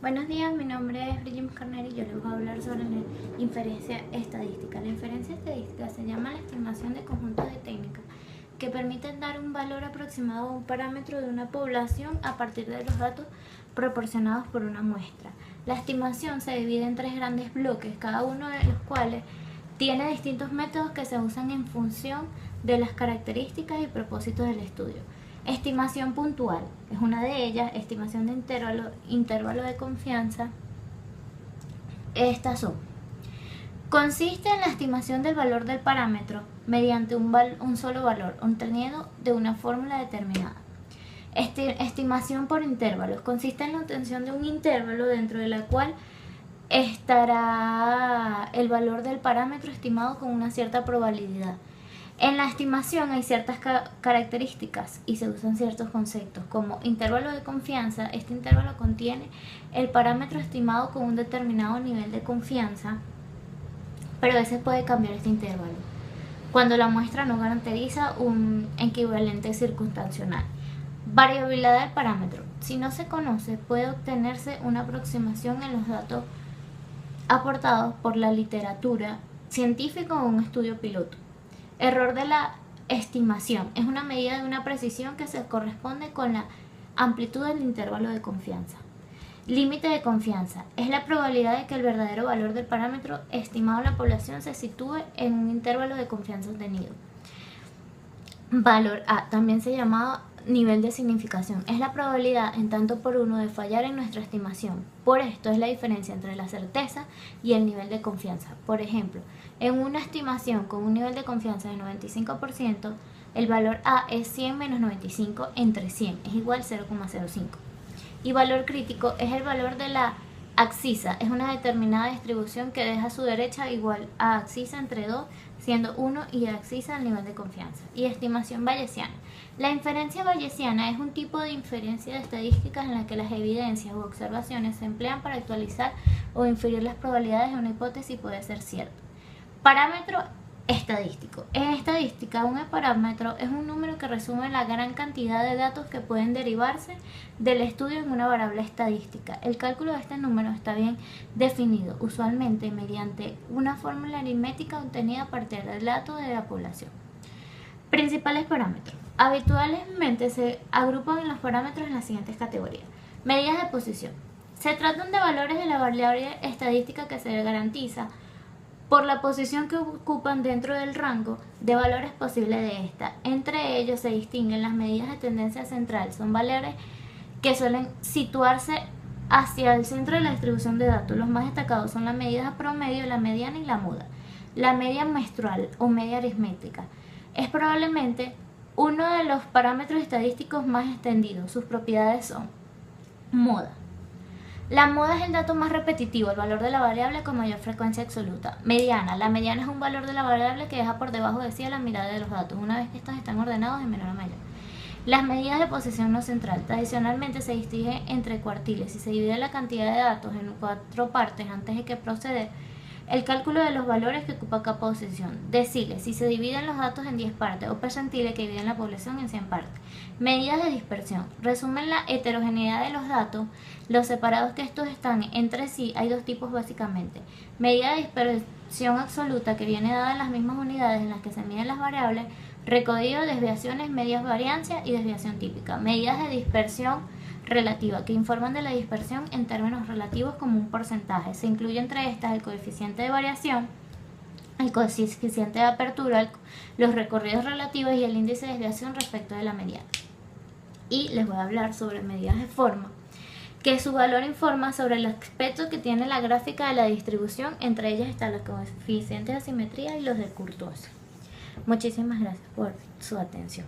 Buenos días, mi nombre es Bridget Carner y yo les voy a hablar sobre la inferencia estadística. La inferencia estadística se llama la estimación de conjuntos de técnicas que permiten dar un valor aproximado a un parámetro de una población a partir de los datos proporcionados por una muestra. La estimación se divide en tres grandes bloques, cada uno de los cuales tiene distintos métodos que se usan en función de las características y propósitos del estudio. Estimación puntual es una de ellas, estimación de intervalo de confianza. Estas son: consiste en la estimación del valor del parámetro mediante un solo valor obtenido de una fórmula determinada. Estimación por intervalos consiste en la obtención de un intervalo dentro de la cual estará el valor del parámetro estimado con una cierta probabilidad. En la estimación hay ciertas características y se usan ciertos conceptos como intervalo de confianza. Este intervalo contiene el parámetro estimado con un determinado nivel de confianza, pero a veces puede cambiar este intervalo cuando la muestra no garantiza un equivalente circunstancial. Variabilidad del parámetro. Si no se conoce, puede obtenerse una aproximación en los datos aportados por la literatura científica o un estudio piloto. Error de la estimación. Es una medida de una precisión que se corresponde con la amplitud del intervalo de confianza. Límite de confianza. Es la probabilidad de que el verdadero valor del parámetro estimado en la población se sitúe en un intervalo de confianza obtenido. Valor A, también se llama nivel de significación. Es la probabilidad en tanto por uno de fallar en nuestra estimación. Por esto es la diferencia entre la certeza y el nivel de confianza. Por ejemplo, en una estimación con un nivel de confianza de 95%, el valor A es 100 menos 95 entre 100, es igual a 0,05. Y valor crítico es el valor de la abscisa, es una determinada distribución que deja su derecha igual a abscisa entre 2, siendo 1 y abscisa el nivel de confianza. Y estimación bayesiana. La inferencia bayesiana es un tipo de inferencia de estadísticas en la que las evidencias u observaciones se emplean para actualizar o inferir las probabilidades de una hipótesis puede ser cierta. Parámetro estadístico. En estadística, un parámetro es un número que resume la gran cantidad de datos que pueden derivarse del estudio en una variable estadística. El cálculo de este número está bien definido, usualmente mediante una fórmula aritmética obtenida a partir del dato de la población. Principales parámetros. Habitualmente se agrupan los parámetros en las siguientes categorías. Medidas de posición. Se tratan de valores de la variable estadística que se garantiza por la posición que ocupan dentro del rango de valores posibles de esta. Entre ellos se distinguen las medidas de tendencia central. Son valores que suelen situarse hacia el centro de la distribución de datos. Los más destacados son la medida promedio, la mediana y la muda. La media mensual o media aritmética es probablemente uno de los parámetros estadísticos más extendidos. Sus propiedades son: moda. La moda es el dato más repetitivo, el valor de la variable con mayor frecuencia absoluta. Mediana. La mediana es un valor de la variable que deja por debajo de sí a la mirada de los datos, una vez que estos están ordenados de menor a mayor. Las medidas de posición no central. Tradicionalmente se distingue entre cuartiles. Si se divide la cantidad de datos en 4 partes antes de que proceder el cálculo de los valores que ocupa cada posición. Deciles, si se dividen los datos en 10 partes, o percentiles, que dividen la población en 100 partes. Medidas de dispersión. Resumen la heterogeneidad de los datos, los separados que estos están entre sí. Hay dos tipos básicamente. Medida de dispersión absoluta, que viene dada en las mismas unidades en las que se miden las variables. Recodido, desviaciones, medias variancia y desviación típica. Medidas de dispersión relativa, que informan de la dispersión en términos relativos como un porcentaje. Se incluye entre estas el coeficiente de variación, el coeficiente de apertura, los recorridos relativos y el índice de desviación respecto de la mediana. Y les voy a hablar sobre medidas de forma, que su valor informa sobre el aspecto que tiene la gráfica de la distribución. Entre ellas están los coeficientes de asimetría y los de Kurtosis. Muchísimas gracias por su atención.